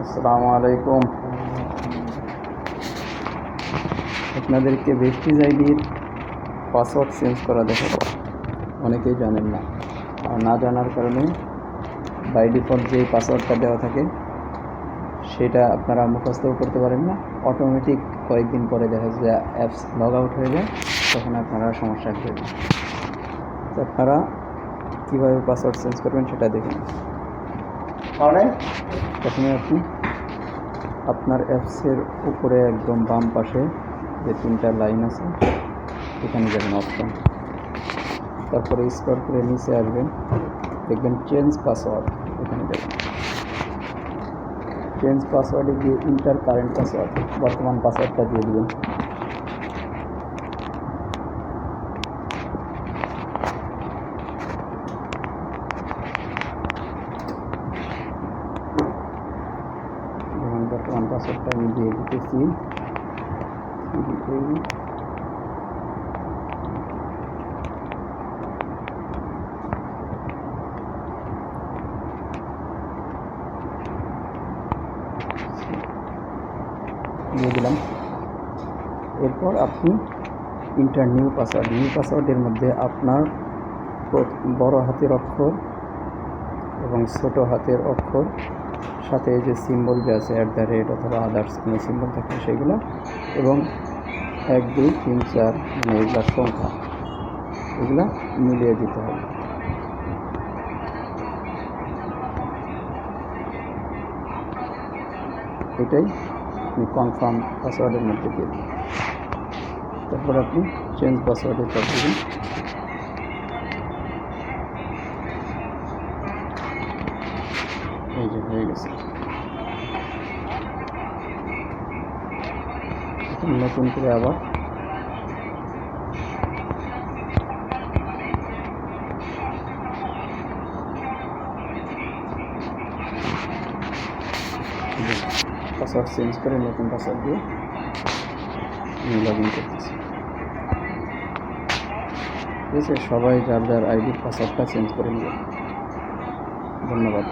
আসসালামু আলাইকুম। আপনাদেরকে ভেস্টিজ আইডির পাসওয়ার্ড চেঞ্জ করা দেখাবো। অনেকেই জানেন না, আর না জানার কারণে বাই ডিফল্ট যে পাসওয়ার্ডটা দেওয়া থাকে সেটা আপনারা মুখস্থও করতে পারেন না। অটোমেটিক কয়েকদিন পরে দেখা যায় অ্যাপস লগ আউট হয়ে যায়, তখন আপনারা সমস্যা হবে। তো আপনারা কীভাবে পাসওয়ার্ড চেঞ্জ করবেন সেটা দেখুন। প্রথমে আপনি আপনার অ্যাপসের উপরে একদম বাম পাশে যে তিনটা লাইন আছে এখানে যাবেন অপশন, তারপরে স্ক্রল করে নিচে আসবেন, দেখবেন চেঞ্জ পাসওয়ার্ড, এখানে যাবেন। চেঞ্জ পাসওয়ার্ডে গিয়ে ইন্টার কারেন্ট পাসওয়ার্ড, বর্তমান পাসওয়ার্ডটা দিয়ে দেবেন। বর্তমান পাসওয়ার্ডটা আমি দিয়ে দিতেছি। দিয়ে দিলাম। এরপর আপনি ইন্টার নিউ পাসওয়ার্ড, নিউ পাসওয়ার্ডের মধ্যে আপনার বড় হাতের অক্ষর এবং ছোট হাতের অক্ষর সাথে যে সিম্বল যে আছে @ অথবা আদার্স কোনো সিম্বল থাকে সেগুলো, এবং 1 2 3 4 মানে এগুলার সংখ্যা, এগুলা মিলিয়ে দিতে হবে। এটাই আপনি কনফার্ম পাসওয়ার্ডের মধ্যে দিয়ে দিন। তারপর আপনি চেঞ্জ পাসওয়ার্ডে চাপ দেবেন। এই যে হয়ে গেছে। এখন নতুন করে আবার পাসওয়ার্ড চেঞ্জ করে নতুন পাসওয়ার্ড দিয়ে আমি লগ ইন করতেছি। ঠিক আছে, সবাই যার যার আইডির পাসওয়ার্ডটা চেঞ্জ করে নেবেন। ধন্যবাদ।